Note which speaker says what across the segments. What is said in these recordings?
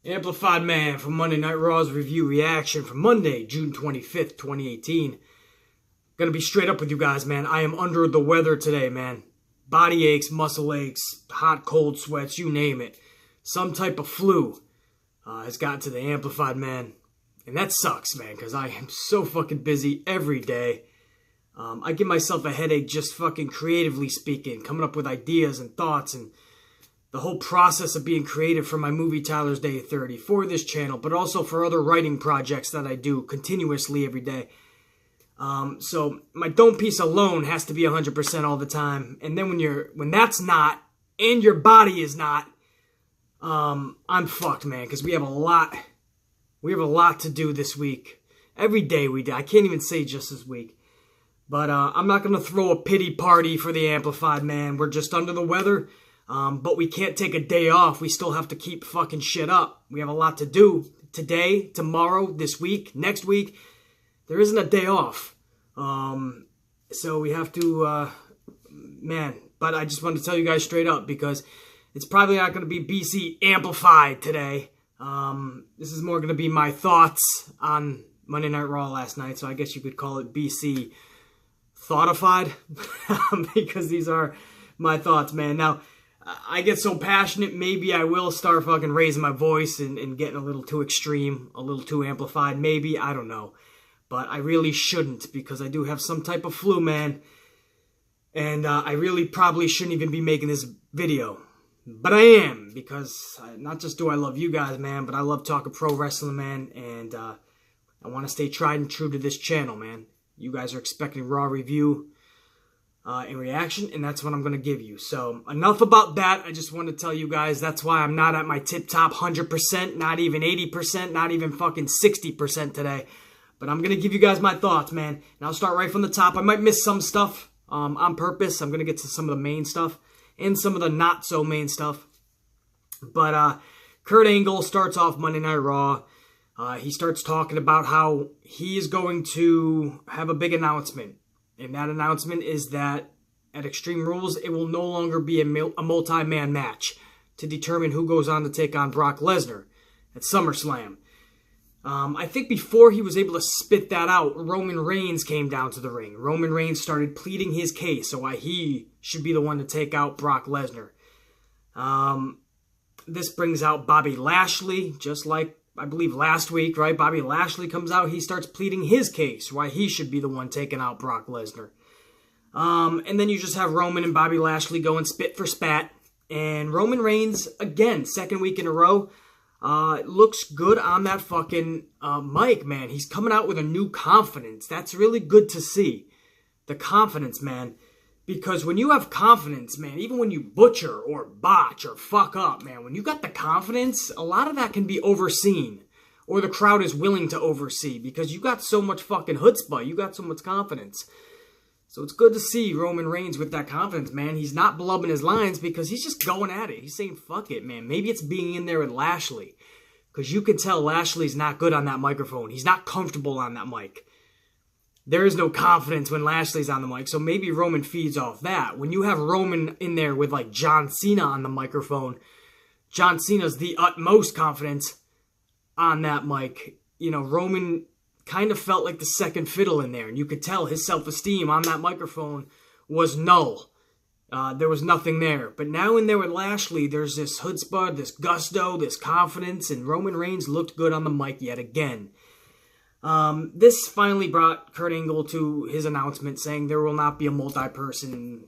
Speaker 1: Amplified Man from Monday Night Raw's review reaction for Monday, June 25th, 2018. Gonna be straight up with you guys, man. I am under the weather today, man. Body aches, muscle aches, hot, cold sweats, you name it. Some type of flu has gotten to the Amplified Man. And that sucks, man, because I am so fucking busy every day. I give myself a headache just fucking creatively speaking, coming up with ideas and thoughts and the whole process of being creative for my movie Tyler's Day 30, for this channel, but also for other writing projects that I do continuously every day. So my dome piece alone has to be 100% all the time. And then when that's not, and your body is not, I'm fucked, man, because we have a lot to do this week. Every day we do. I can't even say just this week. But I'm not going to throw a pity party for the Amplified Man. We're just under the weather. But we can't take a day off. We still have to keep fucking shit up. We have a lot to do today, tomorrow, this week, next week. There isn't a day off. So we have to, man. But I just wanted to tell you guys straight up because it's probably not going to be BC amplified today. This is more going to be my thoughts on Monday Night Raw last night. So I guess you could call it BC thoughtified because these are my thoughts, man. Now, I get so passionate, maybe I will start fucking raising my voice and getting a little too extreme, a little too amplified, maybe, I don't know. But I really shouldn't because I do have some type of flu, man. And I really probably shouldn't even be making this video. But I am, because not just do I love you guys, man, but I love talking pro wrestling, man. And I want to stay tried and true to this channel, man. You guys are expecting Raw review in reaction, and that's what I'm going to give you. So, enough about that. I just want to tell you guys, that's why I'm not at my tip-top 100%, not even 80%, not even fucking 60% today. But I'm going to give you guys my thoughts, man. And I'll start right from the top. I might miss some stuff on purpose. I'm going to get to some of the main stuff and some of the not-so-main stuff. But Kurt Angle starts off Monday Night Raw. He starts talking about how he is going to have a big announcement. And that announcement is that at Extreme Rules, it will no longer be a multi-man match to determine who goes on to take on Brock Lesnar at SummerSlam. I think before he was able to spit that out, Roman Reigns came down to the ring. Roman Reigns started pleading his case, so why he should be the one to take out Brock Lesnar. This brings out Bobby Lashley, just like I believe last week, right? Bobby Lashley comes out. He starts pleading his case, why he should be the one taking out Brock Lesnar. And then you just have Roman and Bobby Lashley going spit for spat. And Roman Reigns, again, second week in a row, looks good on that fucking mic, man. He's coming out with a new confidence. That's really good to see. The confidence, man. Because when you have confidence, man, even when you butcher or botch or fuck up, man, when you got the confidence, a lot of that can be overseen. Or the crowd is willing to oversee because you got so much fucking chutzpah. You got so much confidence. So it's good to see Roman Reigns with that confidence, man. He's not blubbing his lines because he's just going at it. He's saying, fuck it, man. Maybe it's being in there with Lashley. Because you can tell Lashley's not good on that microphone. He's not comfortable on that mic. There is no confidence when Lashley's on the mic, so maybe Roman feeds off that. When you have Roman in there with, like, John Cena on the microphone, John Cena's the utmost confidence on that mic. You know, Roman kind of felt like the second fiddle in there, and you could tell his self-esteem on that microphone was null. There was nothing there. But now in there with Lashley, there's this chutzpah, this gusto, this confidence, and Roman Reigns looked good on the mic yet again. This finally brought Kurt Angle to his announcement saying there will not be a multi-person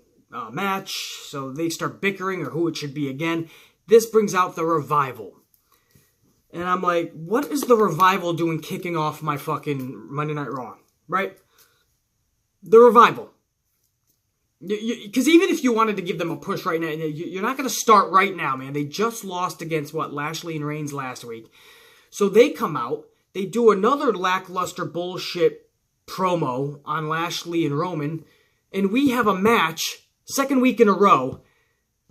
Speaker 1: match, so they start bickering or who it should be again. This brings out the Revival. And I'm like, what is the Revival doing kicking off my fucking Monday Night Raw, right? The Revival. Because even if you wanted to give them a push right now, you're not going to start right now, man. They just lost against, what, Lashley and Reigns last week. So they come out. They do another lackluster bullshit promo on Lashley and Roman, and we have a match, second week in a row,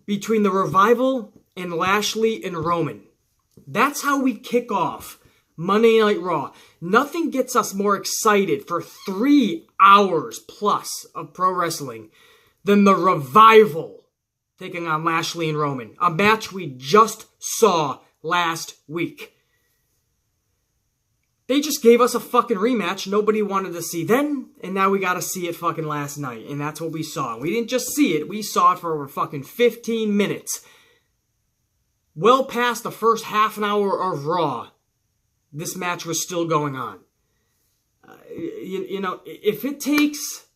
Speaker 1: between the Revival and Lashley and Roman. That's how we kick off Monday Night Raw. Nothing gets us more excited for 3 hours plus of pro wrestling than the Revival taking on Lashley and Roman. A match we just saw last week. They just gave us a fucking rematch nobody wanted to see then, and now we got to see it fucking last night, and that's what we saw. We didn't just see it, we saw it for over fucking 15 minutes. Well past the first half an hour of Raw, this match was still going on. You know, if it takes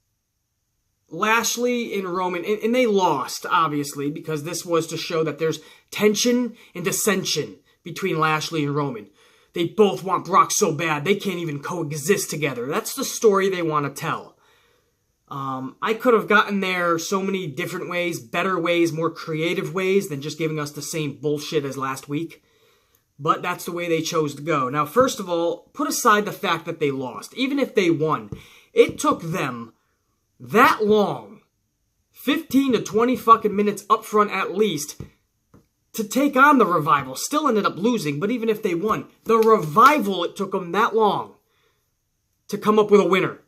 Speaker 1: Lashley and Roman, and they lost, obviously, because this was to show that there's tension and dissension between Lashley and Roman. They both want Brock so bad, they can't even coexist together. That's the story they want to tell. I could have gotten there so many different ways, better ways, more creative ways than just giving us the same bullshit as last week. But that's the way they chose to go. Now, first of all, put aside the fact that they lost. Even if they won, it took them that long, 15 to 20 fucking minutes up front at least, to take on the Revival. Still ended up losing, but even if they won, the Revival, it took them that long to come up with a winner.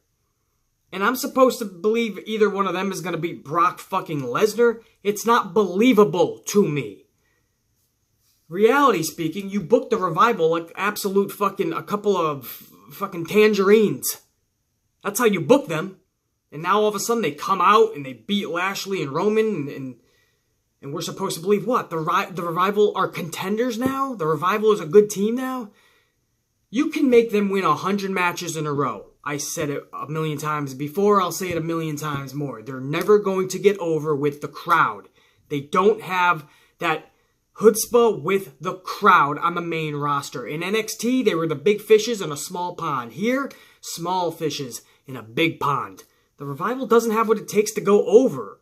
Speaker 1: And I'm supposed to believe either one of them is going to beat Brock fucking Lesnar? It's not believable to me. Reality speaking, you booked the Revival like absolute fucking, a couple of fucking tangerines. That's how you book them. And now all of a sudden they come out and they beat Lashley and Roman and we're supposed to believe what? The Revival are contenders now? The Revival is a good team now? You can make them win 100 matches in a row. I said it a million times before, I'll say it a million times more. They're never going to get over with the crowd. They don't have that chutzpah with the crowd on the main roster. In NXT, they were the big fishes in a small pond. Here, small fishes in a big pond. The Revival doesn't have what it takes to go over.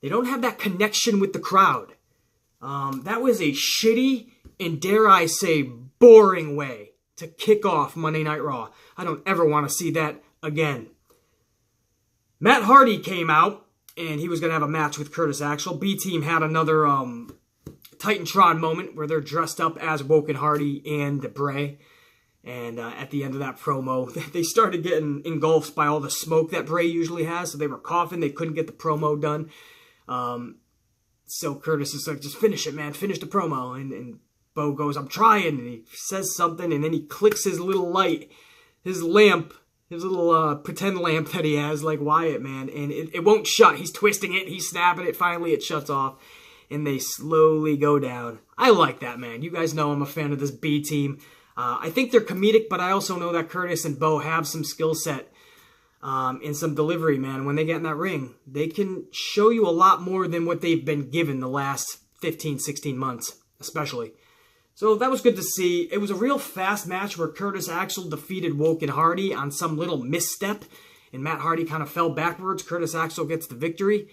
Speaker 1: They don't have that connection with the crowd. That was a shitty and, dare I say, boring way to kick off Monday Night Raw. I don't ever want to see that again. Matt Hardy came out, and he was going to have a match with Curtis Axel. B-Team had another Titantron moment where they're dressed up as Woken Hardy and Bray. And at the end of that promo, they started getting engulfed by all the smoke that Bray usually has. So they were coughing. They couldn't get the promo done. So Curtis is like, just finish it, man. Finish the promo. And Bo goes, I'm trying. And he says something. And then he clicks his little light, his lamp, his little pretend lamp that he has, like Wyatt, man. And it won't shut. He's twisting it. He's snapping it. Finally, it shuts off. And they slowly go down. I like that, man. You guys know I'm a fan of this B-Team. I think they're comedic, but I also know that Curtis and Bo have some skill set and some delivery, man. When they get in that ring, they can show you a lot more than what they've been given the last 15, 16 months, especially. So that was good to see. It was a real fast match where Curtis Axel defeated Woken Hardy on some little misstep, and Matt Hardy kind of fell backwards. Curtis Axel gets the victory.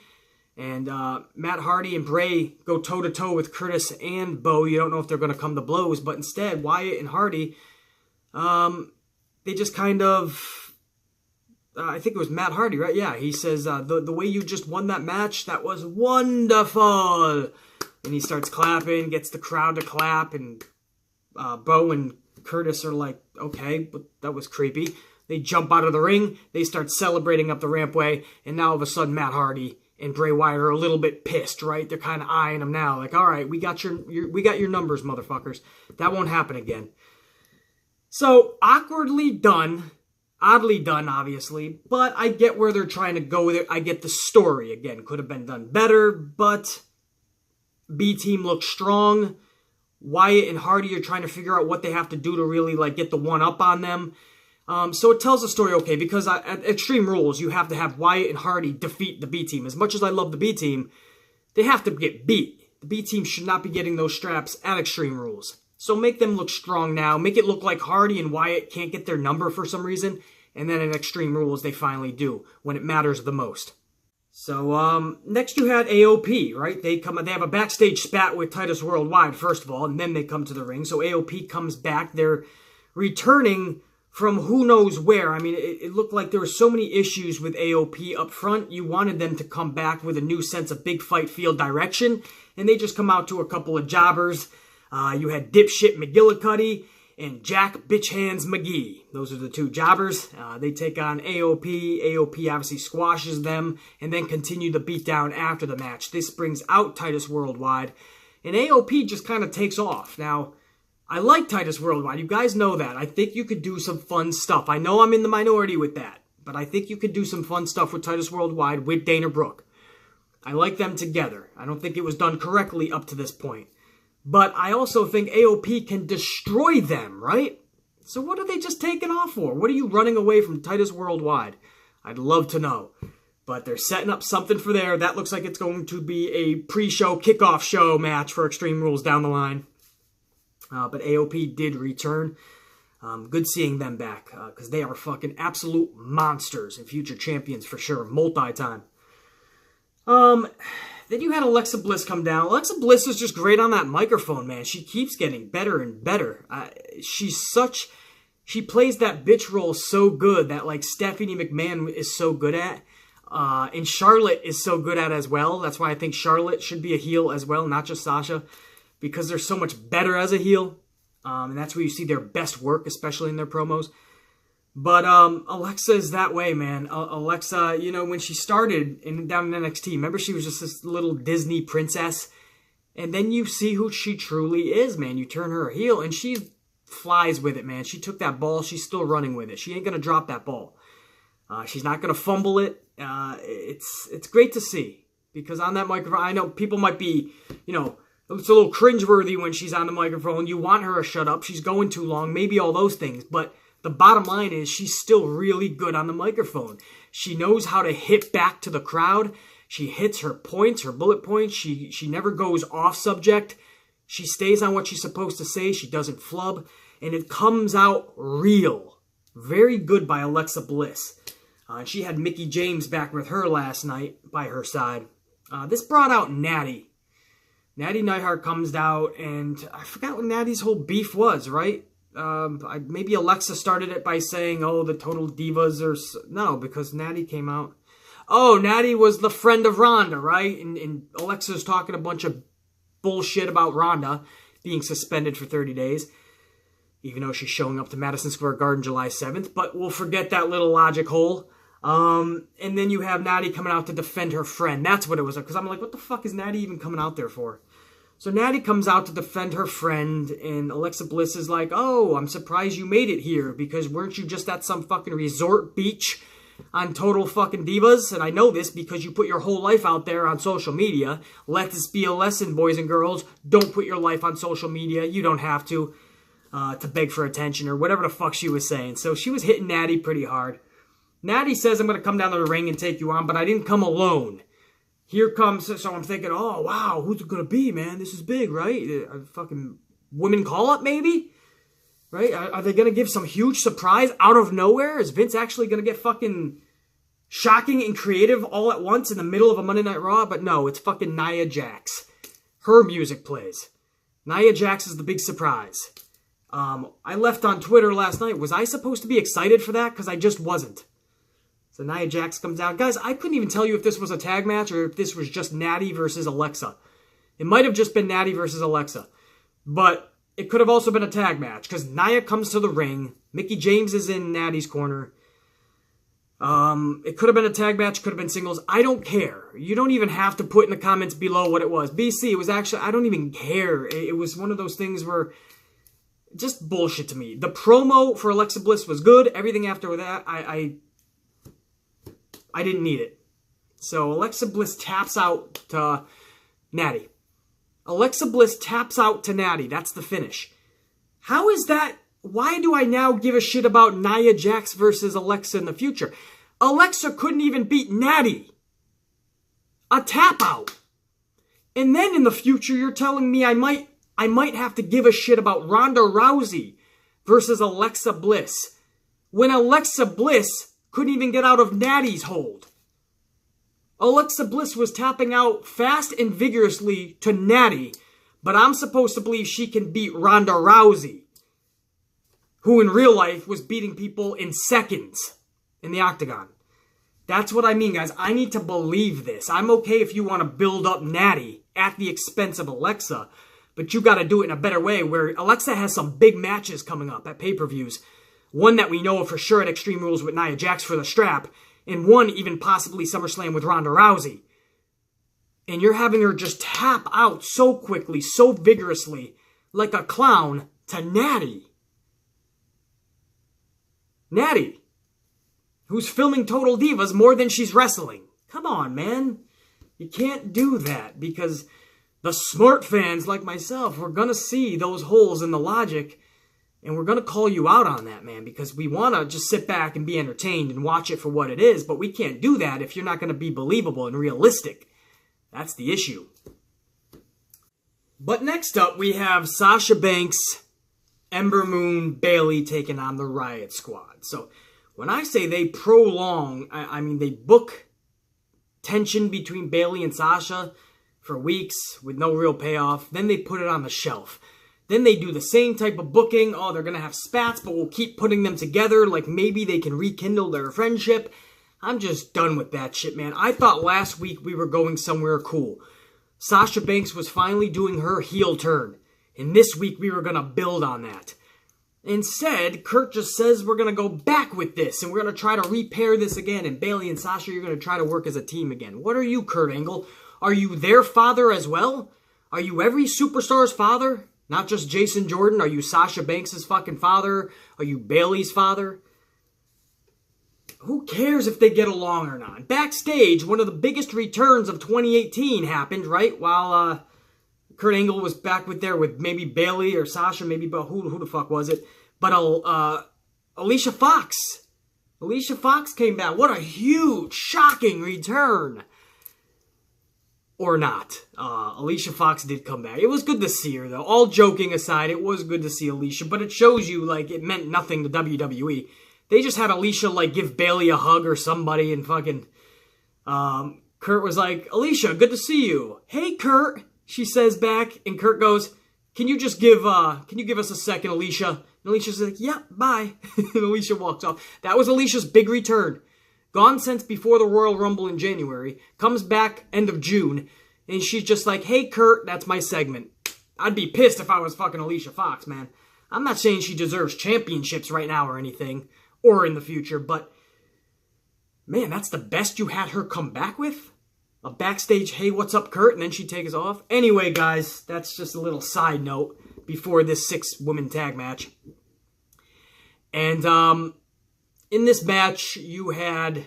Speaker 1: And Matt Hardy and Bray go toe-to-toe with Curtis and Bo. You don't know if they're going to come to blows. But instead, Wyatt and Hardy, they just kind of... I think it was Matt Hardy, right? Yeah, he says, the way you just won that match, that was wonderful. And he starts clapping, gets the crowd to clap. And Bo and Curtis are like, okay, but that was creepy. They jump out of the ring. They start celebrating up the rampway. And now all of a sudden, Matt Hardy and Bray Wyatt are a little bit pissed, right? They're kind of eyeing him now, like, all right, we got your numbers, motherfuckers. That won't happen again. So, awkwardly done, oddly done, obviously, but I get where they're trying to go with it. I get the story, again, could have been done better, but B-Team looks strong. Wyatt and Hardy are trying to figure out what they have to do to really, like, get the one-up on them. So it tells the story okay, because at Extreme Rules, you have to have Wyatt and Hardy defeat the B-Team. As much as I love the B-Team, they have to get beat. The B-Team should not be getting those straps at Extreme Rules. So make them look strong now. Make it look like Hardy and Wyatt can't get their number for some reason. And then at Extreme Rules, they finally do, when it matters the most. So, next you had AOP, right? They have a backstage spat with Titus Worldwide, first of all, and then they come to the ring. So AOP comes back. They're returning from who knows where. I mean, it looked like there were so many issues with AOP up front. You wanted them to come back with a new sense of big fight field direction, and they just come out to a couple of jobbers. You had Dipshit McGillicuddy and Jack Bitchhands McGee. Those are the two jobbers. They take on AOP. AOP obviously squashes them and then continue the beatdown after the match. This brings out Titus Worldwide, And AOP just kind of takes off. Now, I like Titus Worldwide. You guys know that. I think you could do some fun stuff. I know I'm in the minority with that, but I think you could do some fun stuff with Titus Worldwide with Dana Brooke. I like them together. I don't think it was done correctly up to this point. But I also think AOP can destroy them, right? So what are they just taking off for? What are you running away from Titus Worldwide? I'd love to know. But they're setting up something for there. That looks like it's going to be a pre-show, kickoff show match for Extreme Rules down the line. But AOP did return. Good seeing them back. Because they are fucking absolute monsters and future champions for sure. Multi-time. Then you had Alexa Bliss come down. Alexa Bliss is just great on that microphone, man. She keeps getting better and better. She plays that bitch role so good that like Stephanie McMahon is so good at. And Charlotte is so good at as well. That's why I think Charlotte should be a heel as well, not just Sasha. Because they're so much better as a heel. And that's where you see their best work, especially in their promos. But Alexa is that way, man. Alexa, you know, when she started down in NXT, remember she was just this little Disney princess? And then you see who she truly is, man. You turn her heel, and she flies with it, man. She took that ball. She's still running with it. She ain't going to drop that ball. She's not going to fumble it. It's great to see. Because on that microphone, I know people might be, you know, it's a little cringeworthy when she's on the microphone. You want her to shut up. She's going too long. Maybe all those things. But the bottom line is she's still really good on the microphone. She knows how to hit back to the crowd. She hits her points, her bullet points. She never goes off subject. She stays on what she's supposed to say. She doesn't flub. And it comes out real. Very good by Alexa Bliss. She had Mickie James back with her last night by her side. This brought out Natty. Natty Neidhart comes out, and I forgot what Natty's whole beef was, right? Maybe Alexa started it by saying, oh, the Total Divas are... No, because Natty came out. Oh, Natty was the friend of Ronda, right? And Alexa's talking a bunch of bullshit about Ronda being suspended for 30 days. Even though she's showing up to Madison Square Garden July 7th. But we'll forget that little logic hole. And then you have Natty coming out to defend her friend. That's what it was. Because I'm like, what the fuck is Natty even coming out there for? So Natty comes out to defend her friend, and Alexa Bliss is like, oh, I'm surprised you made it here, because weren't you just at some fucking resort beach on Total fucking Divas? And I know this because you put your whole life out there on social media. Let this be a lesson, boys and girls. Don't put your life on social media. You don't have to beg for attention or whatever the fuck she was saying. So she was hitting Natty pretty hard. Natty says, I'm going to come down to the ring and take you on, but I didn't come alone. Here comes, so I'm thinking, oh, wow, who's it going to be, man? This is big, right? A fucking women call-up, maybe? Right? Are they going to give some huge surprise out of nowhere? Is Vince actually going to get fucking shocking and creative all at once in the middle of a Monday Night Raw? But no, it's fucking Nia Jax. Her music plays. Nia Jax is the big surprise. I left on Twitter last night. Was I supposed to be excited for that? Because I just wasn't. So Nia Jax comes out. Guys, I couldn't even tell you if this was a tag match or if this was just Natty versus Alexa. It might have just been Natty versus Alexa. But it could have also been a tag match because Nia comes to the ring. Mickie James is in Natty's corner. It could have been a tag match, could have been singles. I don't care. You don't even have to put in the comments below what it was. BC, it was actually, I don't even care. It was one of those things where just bullshit to me. The promo for Alexa Bliss was good. Everything after that, I didn't need it. So Alexa Bliss taps out to Natty. Alexa Bliss taps out to Natty. That's the finish. How is that? Why do I now give a shit about Nia Jax versus Alexa in the future? Alexa couldn't even beat Natty. A tap out. And then in the future, you're telling me I might have to give a shit about Ronda Rousey versus Alexa Bliss. When Alexa Bliss couldn't even get out of Natty's hold. Alexa Bliss was tapping out fast and vigorously to Natty, but I'm supposed to believe she can beat Ronda Rousey, who in real life was beating people in seconds in the octagon. That's what I mean, guys. I need to believe this. I'm okay if you want to build up Natty at the expense of Alexa, but you got to do it in a better way where Alexa has some big matches coming up at pay-per-views. One that we know for sure at Extreme Rules with Nia Jax for the strap, and one even possibly SummerSlam with Ronda Rousey. and you're having her just tap out so quickly, so vigorously, like a clown, to Natty. Natty, who's filming Total Divas more than she's wrestling. Come on, man. You can't do that, because the smart fans like myself, we're going to see those holes in the logic, and we're going to call you out on that, man, because we want to just sit back and be entertained and watch it for what it is, but we can't do that if you're not going to be believable and realistic. That's the issue. But next up, we have Sasha Banks, Ember Moon, Bayley taking on the Riot Squad. So when I say they prolong, I mean they book tension between Bayley and Sasha for weeks with no real payoff. Then they put it on the shelf. Then they do the same type of booking. Oh, they're going to have spats, but we'll keep putting them together. Like maybe they can rekindle their friendship. I'm just done with that shit, man. I thought last week we were going somewhere cool. Sasha Banks was finally doing her heel turn. And this week we were going to build on that. Instead, Kurt just says we're going to go back with this. And we're going to try to repair this again. And Bayley and Sasha, you're going to try to work as a team again. What are you, Kurt Angle? Are you their father as well? Are you every superstar's father? Not just Jason Jordan? Are you Sasha Banks' fucking father? Are you Bayley's father? Who cares if they get along or not? Backstage, one of the biggest returns of 2018 happened, right? While Kurt Angle was back with maybe Bayley or Sasha, maybe, but who the fuck was it? But Alicia Fox. Alicia Fox came back. What a huge, shocking return. Or not. Alicia Fox did come back. It was good to see her, though. All joking aside, it was good to see Alicia. But it shows you, like, it meant nothing to WWE. They just had Alicia, like, give Bayley a hug or somebody, and fucking Kurt was like, Alicia, good to see you. Hey, Kurt, she says back, and Kurt goes, can you give us a second, Alicia? And Alicia's like, yeah, bye. And Alicia walks off. That was Alicia's big return. Gone since before the Royal Rumble in January. Comes back end of June. And she's just like, hey, Kurt, that's my segment. I'd be pissed if I was fucking Alicia Fox, man. I'm not saying she deserves championships right now or anything. Or in the future. But, man, that's the best you had her come back with? A backstage, hey, what's up, Kurt? And then she takes off. Anyway, guys, that's just a little side note before this 6-woman tag match. And, in this match, you had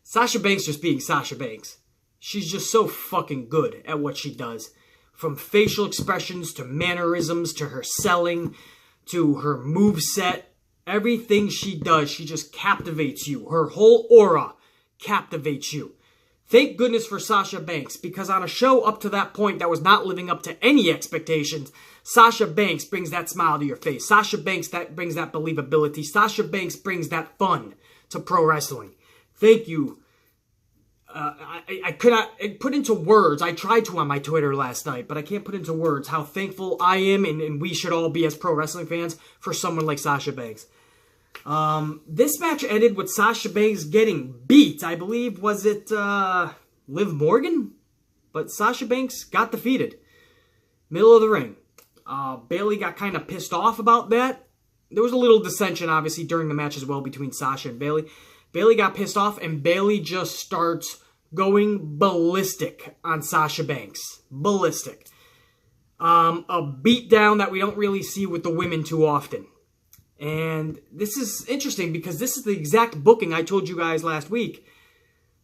Speaker 1: Sasha Banks just being Sasha Banks. She's just so fucking good at what she does. From facial expressions to mannerisms to her selling to her moveset. Everything she does, she just captivates you. Her whole aura captivates you. Thank goodness for Sasha Banks, because on a show up to that point that was not living up to any expectations, Sasha Banks brings that smile to your face. Sasha Banks brings that believability. Sasha Banks brings that fun to pro wrestling. Thank you. I could not put into words. I tried to on my Twitter last night, but I can't put into words how thankful I am and we should all be as pro wrestling fans for someone like Sasha Banks. This match ended with Sasha Banks getting beat. I believe, was it Liv Morgan? But Sasha Banks got defeated. Middle of the ring. Bayley got kind of pissed off about that. There was a little dissension, obviously, during the match as well between Sasha and Bayley. Bayley got pissed off, and Bayley just starts going ballistic on Sasha Banks. Ballistic. A beatdown that we don't really see with the women too often. And this is interesting because this is the exact booking I told you guys last week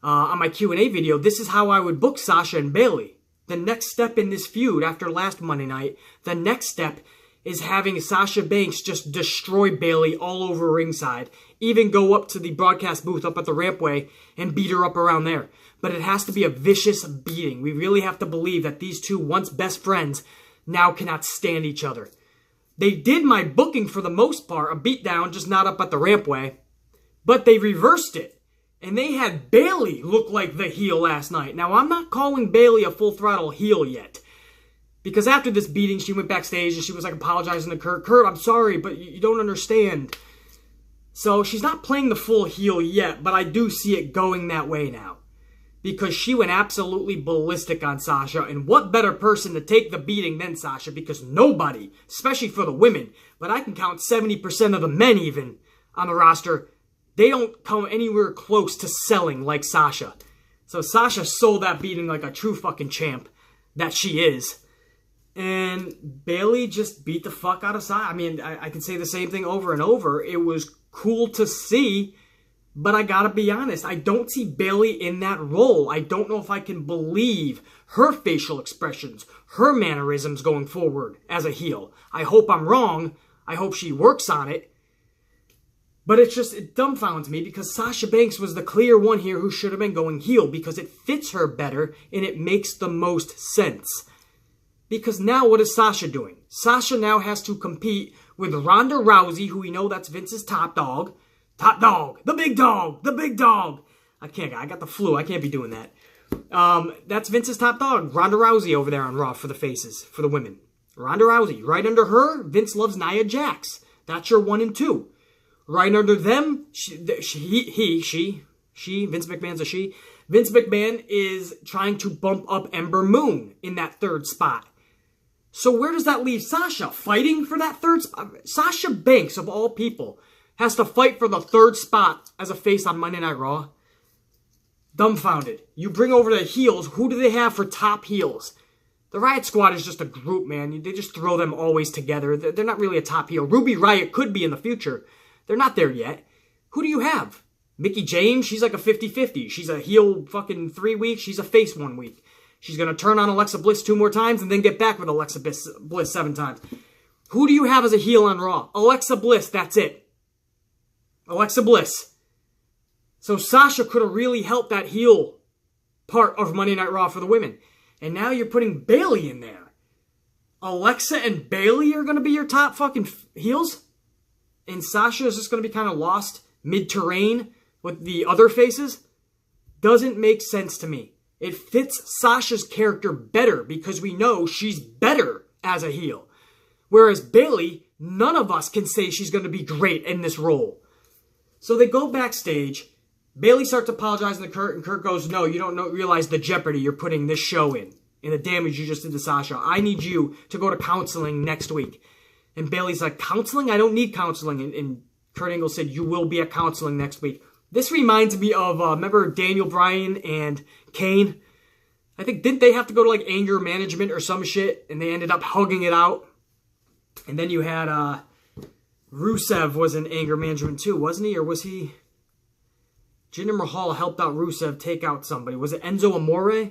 Speaker 1: on my Q&A video. This is how I would book Sasha and Bayley. The next step in this feud after last Monday night, the next step is having Sasha Banks just destroy Bayley all over ringside. Even go up to the broadcast booth up at the rampway and beat her up around there. But it has to be a vicious beating. We really have to believe that these two once best friends now cannot stand each other. They did my booking for the most part, a beatdown, just not up at the rampway. But they reversed it. And they had Bayley look like the heel last night. Now, I'm not calling Bayley a full-throttle heel yet. Because after this beating, she went backstage and she was like apologizing to Kurt. Kurt, I'm sorry, but you don't understand. So she's not playing the full heel yet, but I do see it going that way now. Because she went absolutely ballistic on Sasha. And what better person to take the beating than Sasha? Because nobody, especially for the women, but I can count 70% of the men even on the roster, they don't come anywhere close to selling like Sasha. So Sasha sold that beating like a true fucking champ that she is. And Bayley just beat the fuck out of Sasha. I mean, I can say the same thing over and over. It was cool to see, but I gotta be honest, I don't see Bayley in that role. I don't know if I can believe her facial expressions, her mannerisms going forward as a heel. I hope I'm wrong. I hope she works on it. But it dumbfounds me because Sasha Banks was the clear one here who should have been going heel because it fits her better and it makes the most sense. Because now what is Sasha doing? Sasha now has to compete with Ronda Rousey, who we know that's Vince's top dog. Top dog. The big dog. The big dog. I got the flu. I can't be doing that. That's Vince's top dog. Ronda Rousey over there on Raw for the faces, for the women. Ronda Rousey. Right under her, Vince loves Nia Jax. That's your 1 and 2. Right under them, Vince McMahon's a she. Vince McMahon is trying to bump up Ember Moon in that 3rd spot. So where does that leave Sasha? Fighting for that 3rd spot? Sasha Banks, of all people, has to fight for the 3rd spot as a face on Monday Night Raw. Dumbfounded. You bring over the heels. Who do they have for top heels? The Riot Squad is just a group, man. They just throw them always together. They're not really a top heel. Ruby Riott could be in the future. They're not there yet. Who do you have? Mickey James? She's like a 50-50. She's a heel fucking 3 weeks. She's a face 1 week. She's going to turn on Alexa Bliss 2 more times and then get back with Alexa Bliss 7 times. Who do you have as a heel on Raw? Alexa Bliss. That's it. Alexa Bliss. So Sasha could have really helped that heel part of Monday Night Raw for the women. And now you're putting Bayley in there. Alexa and Bayley are going to be your top fucking heels? And Sasha is just going to be kind of lost mid-terrain with the other faces? Doesn't make sense to me. It fits Sasha's character better because we know she's better as a heel. Whereas Bayley, none of us can say she's going to be great in this role. So they go backstage. Bayley starts apologizing to Kurt, and Kurt goes, no, you don't realize the jeopardy you're putting this show in and the damage you just did to Sasha. I need you to go to counseling next week. And Bayley's like, counseling? I don't need counseling. And Kurt Angle said, you will be at counseling next week. This reminds me of, remember Daniel Bryan and Kane? I think, didn't they have to go to like anger management or some shit? And they ended up hugging it out. And then you had Rusev was in anger management too, wasn't he? Or was he? Jinder Mahal helped out Rusev take out somebody. Was it Enzo Amore?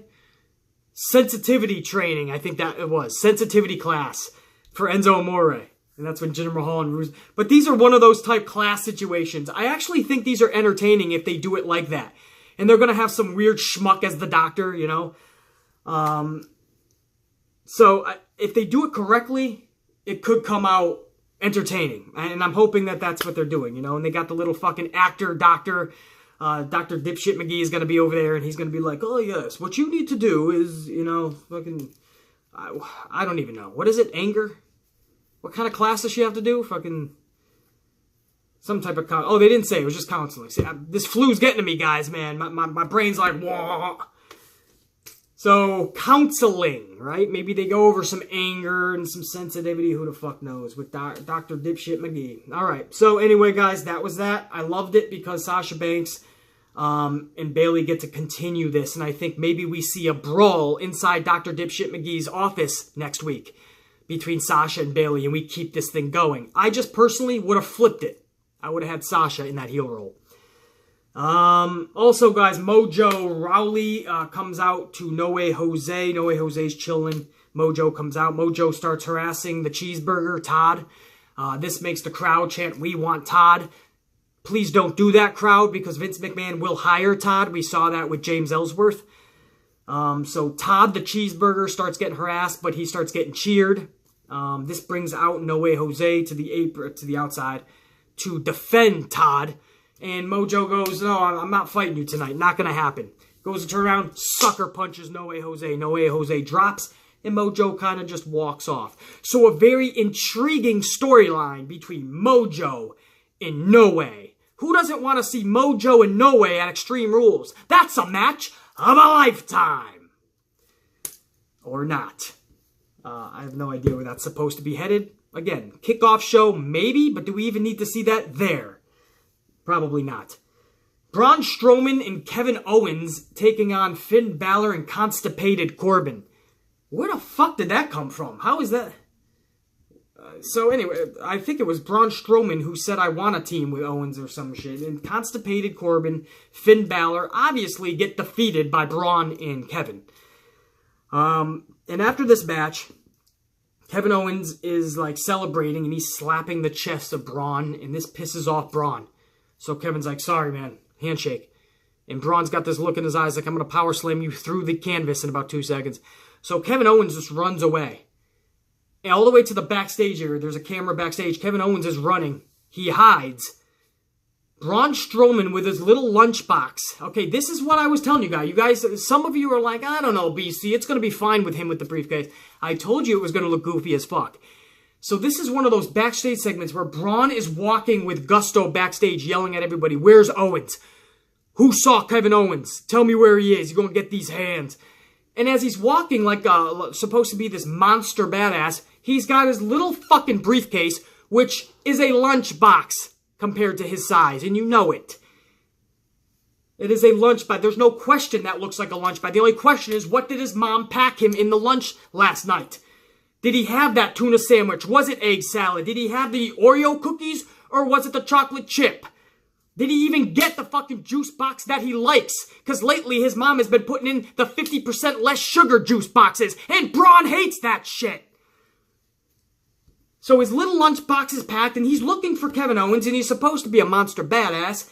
Speaker 1: Sensitivity training, I think that it was. Sensitivity class for Enzo Amore. And that's when Jinder Mahal and Rusev. But these are one of those type class situations. I actually think these are entertaining if they do it like that. And they're going to have some weird schmuck as the doctor, you know. So if they do it correctly, it could come out entertaining. And I'm hoping that that's what they're doing, you know. And they got the little fucking actor, doctor. Dr. Dipshit McGee is going to be over there. And he's going to be like, oh, yes, what you need to do is, you know, fucking... I don't even know. What is it? Anger? What kind of class does she have to do? Fucking... Some type of... Oh, they didn't say. It was just counseling. See, this flu's getting to me, guys, man. My brain's like... Wah. So, counseling, right? Maybe they go over some anger and some sensitivity. Who the fuck knows? With Dr. Dipshit McGee. All right. So, anyway, guys, that was that. I loved it because Sasha Banks and Bayley get to continue this. And I think maybe we see a brawl inside Dr. Dipshit McGee's office next week between Sasha and Bayley. And we keep this thing going. I just personally would have flipped it. I would have had Sasha in that heel role. Also, guys, Mojo Rawley comes out to No Way Jose. No Way Jose's chilling. Mojo comes out. Mojo starts harassing the cheeseburger, Todd. This makes the crowd chant, "We want Todd." Please don't do that, crowd, because Vince McMahon will hire Todd. We saw that with James Ellsworth. So Todd, the cheeseburger, starts getting harassed, but he starts getting cheered. This brings out No Way Jose to the apron, to the outside, to defend Todd. And Mojo goes, no, I'm not fighting you tonight. Not going to happen. Goes to turn around, sucker punches No Way Jose. No Way Jose drops, and Mojo kind of just walks off. So a very intriguing storyline between Mojo and No Way. Who doesn't want to see Mojo and No Way at Extreme Rules? That's a match of a lifetime. Or not. I have no idea where that's supposed to be headed. Again, kickoff show, maybe, but do we even need to see that there? Probably not. Braun Strowman and Kevin Owens taking on Finn Balor and Constipated Corbin. Where the fuck did that come from? How is that? So anyway, I think it was Braun Strowman who said I want a team with Owens or some shit. And Constipated Corbin, Finn Balor, obviously get defeated by Braun and Kevin. And after this match, Kevin Owens is like celebrating and he's slapping the chest of Braun. And this pisses off Braun. So Kevin's like, sorry man, handshake. And Braun's got this look in his eyes like, I'm going to power slam you through the canvas in about 2 seconds. So Kevin Owens just runs away. And all the way to the backstage area. There's a camera backstage. Kevin Owens is running. He hides. Braun Strowman with his little lunchbox. Okay, this is what I was telling you guys. You guys, some of you are like, I don't know, BC. It's going to be fine with him with the briefcase. I told you it was going to look goofy as fuck. So this is one of those backstage segments where Braun is walking with gusto backstage yelling at everybody, where's Owens? Who saw Kevin Owens? Tell me where he is. You're going to get these hands. And as he's walking like supposed to be this monster badass, he's got his little fucking briefcase, which is a lunchbox compared to his size, and you know it. It is a lunchbox. There's no question that looks like a lunchbox. The only question is, what did his mom pack him in the lunch last night? Did he have that tuna sandwich? Was it egg salad? Did he have the Oreo cookies, or was it the chocolate chip? Did he even get the fucking juice box that he likes? Because lately his mom has been putting in the 50% less sugar juice boxes, and Braun hates that shit. So his little lunchbox is packed, and he's looking for Kevin Owens, and he's supposed to be a monster badass,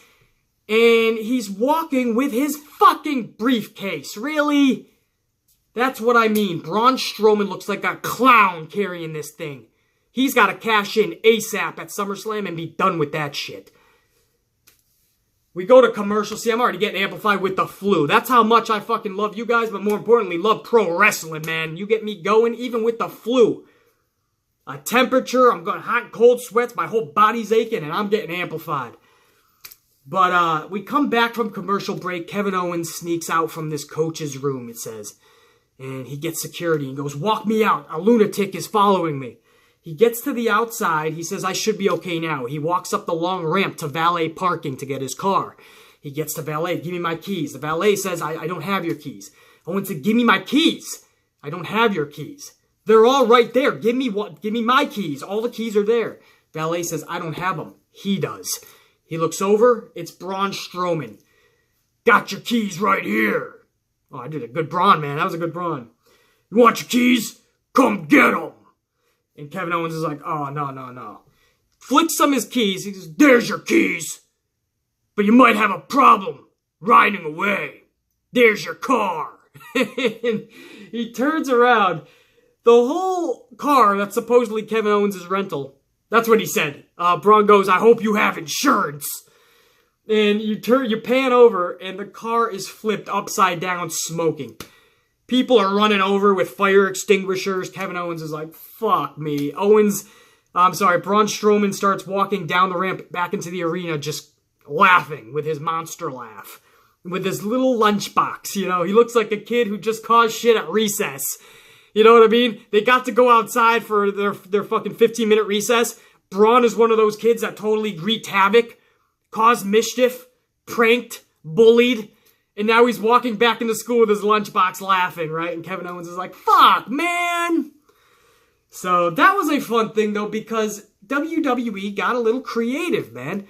Speaker 1: and he's walking with his fucking briefcase. Really? That's what I mean. Braun Strowman looks like a clown carrying this thing. He's got to cash in ASAP at SummerSlam and be done with that shit. We go to commercial. See, I'm already getting amplified with the flu. That's how much I fucking love you guys, but more importantly, love pro wrestling, man. You get me going even with the flu. A temperature, I'm going hot and cold sweats, my whole body's aching, and I'm getting amplified. But we come back from commercial break. Kevin Owens sneaks out from this coach's room, it says. And he gets security and goes, walk me out. A lunatic is following me. He gets to the outside. He says, I should be okay now. He walks up the long ramp to valet parking to get his car. He gets to valet. Give me my keys. The valet says, I don't have your keys. Owen said, give me my keys. I don't have your keys. They're all right there. Give me my keys. All the keys are there. Valet says, I don't have them. He does. He looks over. It's Braun Strowman. Got your keys right here. Oh, I did a good Braun, man. That was a good Braun. You want your keys? Come get them. And Kevin Owens is like, oh, no. Flicks some of his keys. He says, there's your keys. But you might have a problem riding away. There's your car. And he turns around. The whole car that's supposedly Kevin Owens' rental. That's what he said. Braun goes, I hope you have insurance. And you pan over, and the car is flipped upside down, smoking. People are running over with fire extinguishers. Kevin Owens is like, fuck me. Braun Strowman starts walking down the ramp back into the arena, just laughing with his monster laugh. With his little lunchbox, you know. He looks like a kid who just caused shit at recess. You know what I mean? They got to go outside for their fucking 15-minute recess. Braun is one of those kids that totally wreaked havoc, caused mischief, pranked, bullied, and now he's walking back into school with his lunchbox laughing, right? And Kevin Owens is like, fuck, man! So that was a fun thing, though, because WWE got a little creative, man.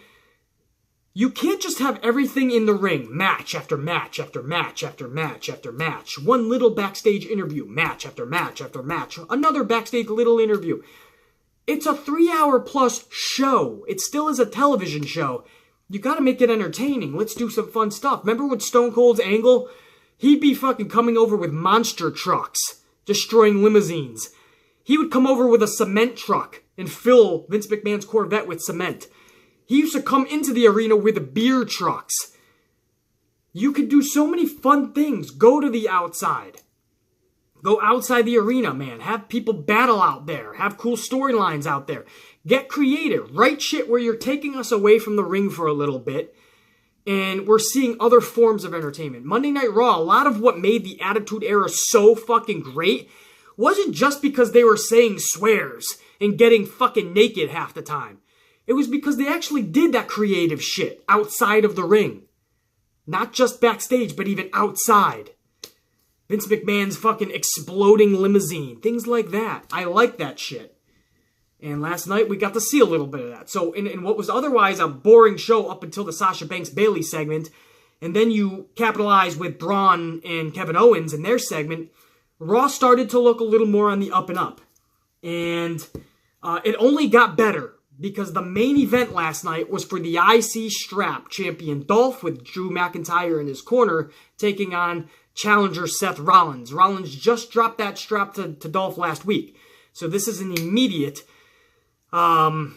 Speaker 1: You can't just have everything in the ring, match after match after match after match after match. One little backstage interview, match after match after match. Another backstage little interview. It's a 3-hour plus show. It still is a television show. You gotta make it entertaining. Let's do some fun stuff. Remember with Stone Cold's angle? He'd be fucking coming over with monster trucks, destroying limousines. He would come over with a cement truck and fill Vince McMahon's Corvette with cement. He used to come into the arena with beer trucks. You could do so many fun things. Go to the outside. Go outside the arena, man. Have people battle out there. Have cool storylines out there. Get creative. Write shit where you're taking us away from the ring for a little bit. And we're seeing other forms of entertainment. Monday Night Raw, a lot of what made the Attitude Era so fucking great wasn't just because they were saying swears and getting fucking naked half the time. It was because they actually did that creative shit outside of the ring. Not just backstage, but even outside. Vince McMahon's fucking exploding limousine. Things like that. I like that shit. And last night, we got to see a little bit of that. So, in what was otherwise a boring show up until the Sasha Banks Bayley segment, and then you capitalize with Braun and Kevin Owens in their segment, Raw started to look a little more on the up and up. And it only got better because the main event last night was for the IC strap. Champion Dolph with Drew McIntyre in his corner taking on challenger Seth Rollins. Rollins just dropped that strap to Dolph last week. So this is an immediate, I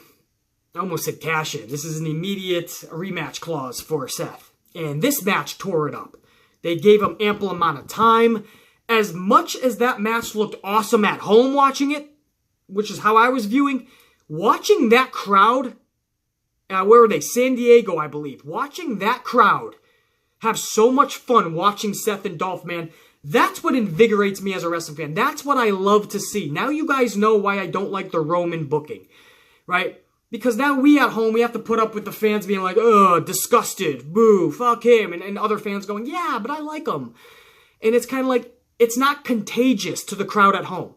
Speaker 1: almost said cash in. This is an immediate rematch clause for Seth. And this match tore it up. They gave him ample amount of time. As much as that match looked awesome at home watching it, which is how I was viewing, watching that crowd, where were they? San Diego, I believe. Watching that crowd have so much fun watching Seth and Dolph, man. That's what invigorates me as a wrestling fan. That's what I love to see. Now you guys know why I don't like the Roman booking, right? Because now we at home, we have to put up with the fans being like, ugh, disgusted, boo, fuck him. And other fans going, yeah, but I like him. And it's kind of like, it's not contagious to the crowd at home.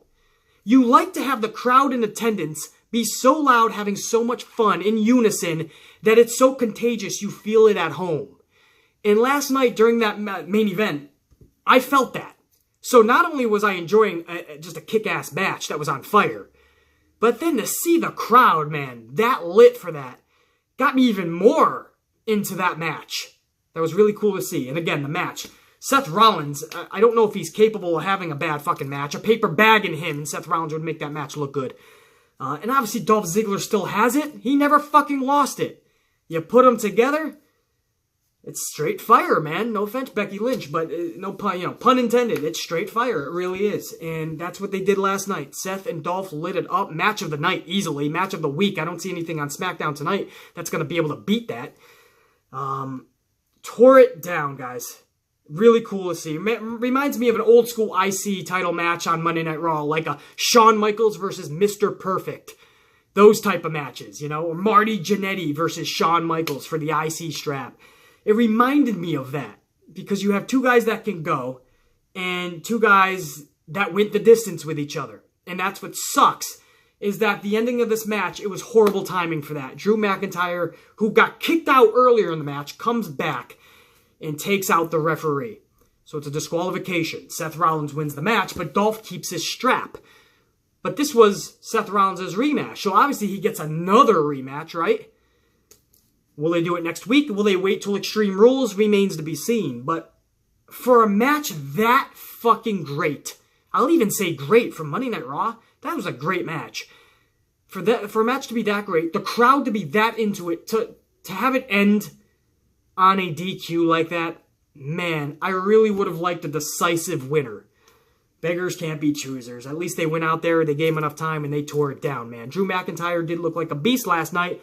Speaker 1: You like to have the crowd in attendance be so loud, having so much fun in unison, that it's so contagious you feel it at home. And last night during that main event, I felt that. So not only was I enjoying just a kick-ass match that was on fire, but then to see the crowd, man, that lit for that, got me even more into that match. That was really cool to see. And again, the match. Seth Rollins, I don't know if he's capable of having a bad fucking match. A paper bag in him, and Seth Rollins would make that match look good. And obviously Dolph Ziggler still has it. He never fucking lost it. You put them together, it's straight fire, man. No offense, Becky Lynch, but no pun, pun intended. It's straight fire. It really is. And that's what they did last night. Seth and Dolph lit it up. Match of the night, easily. Match of the week. I don't see anything on SmackDown tonight that's going to be able to beat that. Tore it down, guys. Really cool to see. Reminds me of an old school IC title match on Monday Night Raw, like a Shawn Michaels versus Mr. Perfect. Those type of matches, or Marty Jannetty versus Shawn Michaels for the IC strap. It reminded me of that because you have two guys that can go and two guys that went the distance with each other. And that's what sucks, is that the ending of this match, it was horrible timing for that. Drew McIntyre, who got kicked out earlier in the match, comes back and takes out the referee. So it's a disqualification. Seth Rollins wins the match, but Dolph keeps his strap. But this was Seth Rollins' rematch, so obviously he gets another rematch, right? Will they do it next week? Will they wait till Extreme Rules? Remains to be seen. But for a match that fucking great, I'll even say great, from Monday Night Raw, that was a great match. For a match to be that great, the crowd to be that into it, to have it end on a DQ like that, man, I really would have liked a decisive winner. Beggars can't be choosers. At least they went out there, they gave him enough time, and they tore it down, man. Drew McIntyre did look like a beast last night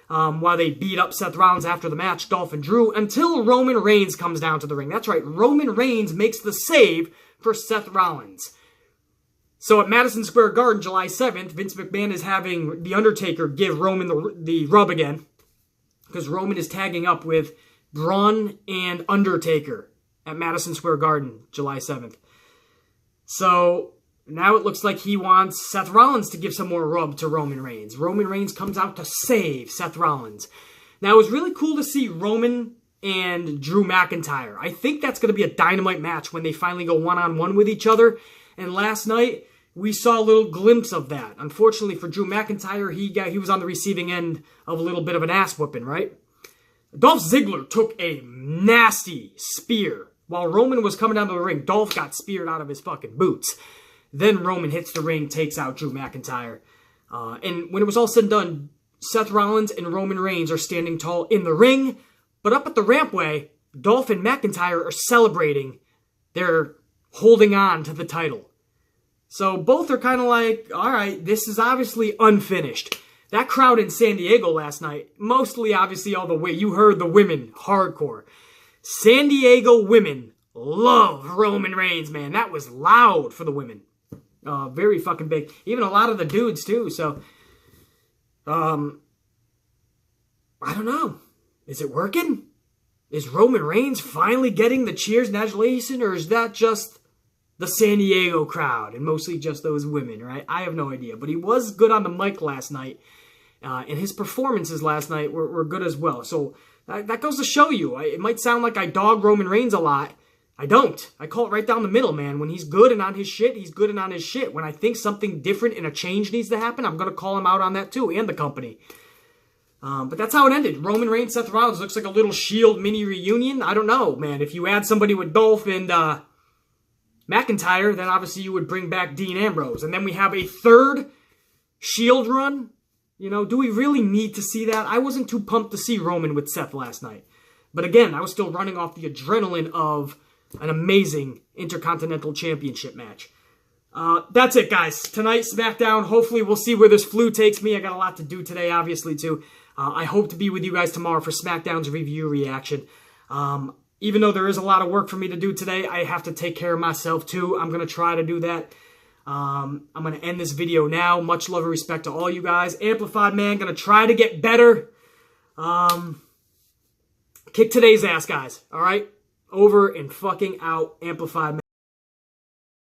Speaker 1: while they beat up Seth Rollins after the match, Dolph and Drew, until Roman Reigns comes down to the ring. That's right, Roman Reigns makes the save for Seth Rollins. So at Madison Square Garden, July 7th, Vince McMahon is having The Undertaker give Roman the rub again, because Roman is tagging up with Braun and Undertaker at Madison Square Garden, July 7th. So now it looks like he wants Seth Rollins to give some more rub to Roman Reigns. Roman Reigns comes out to save Seth Rollins. Now it was really cool to see Roman and Drew McIntyre. I think that's going to be a dynamite match when they finally go one-on-one with each other. And last night, we saw a little glimpse of that. Unfortunately for Drew McIntyre, he was on the receiving end of a little bit of an ass whooping, right? Dolph Ziggler took a nasty spear. While Roman was coming down to the ring, Dolph got speared out of his fucking boots. Then Roman hits the ring, takes out Drew McIntyre. And when it was all said and done, Seth Rollins and Roman Reigns are standing tall in the ring. But up at the rampway, Dolph and McIntyre are celebrating. They're holding on to the title. So both are kind of like, all right, this is obviously unfinished. That crowd in San Diego last night, mostly obviously all the way, you heard the women hardcore. San Diego women love Roman Reigns, man. That was loud for the women. Very fucking big. Even a lot of the dudes too, so. I don't know. Is it working? Is Roman Reigns finally getting the cheers and adulation, or is that just the San Diego crowd and mostly just those women, right? I have no idea. But he was good on the mic last night, and his performances last night were good as well. So that goes to show you. It might sound like I dog Roman Reigns a lot. I don't. I call it right down the middle, man. When he's good and on his shit, he's good and on his shit. When I think something different and a change needs to happen, I'm going to call him out on that too, and the company. But that's how it ended. Roman Reigns, Seth Rollins looks like a little Shield mini reunion. I don't know, man. If you add somebody with Dolph and McIntyre, then obviously you would bring back Dean Ambrose. And then we have a third Shield run. You know, do we really need to see that? I wasn't too pumped to see Roman with Seth last night. But again, I was still running off the adrenaline of an amazing Intercontinental Championship match. That's it, guys. Tonight, SmackDown. Hopefully, we'll see where this flu takes me. I got a lot to do today, obviously, too. I hope to be with you guys tomorrow for SmackDown's review reaction. Even though there is a lot of work for me to do today, I have to take care of myself, too. I'm going to try to do that. I'm going to end this video now. Much love and respect to all you guys. Amplified Man, going to try to get better. Kick today's ass, guys. All right? Over and fucking out. Amplified Man.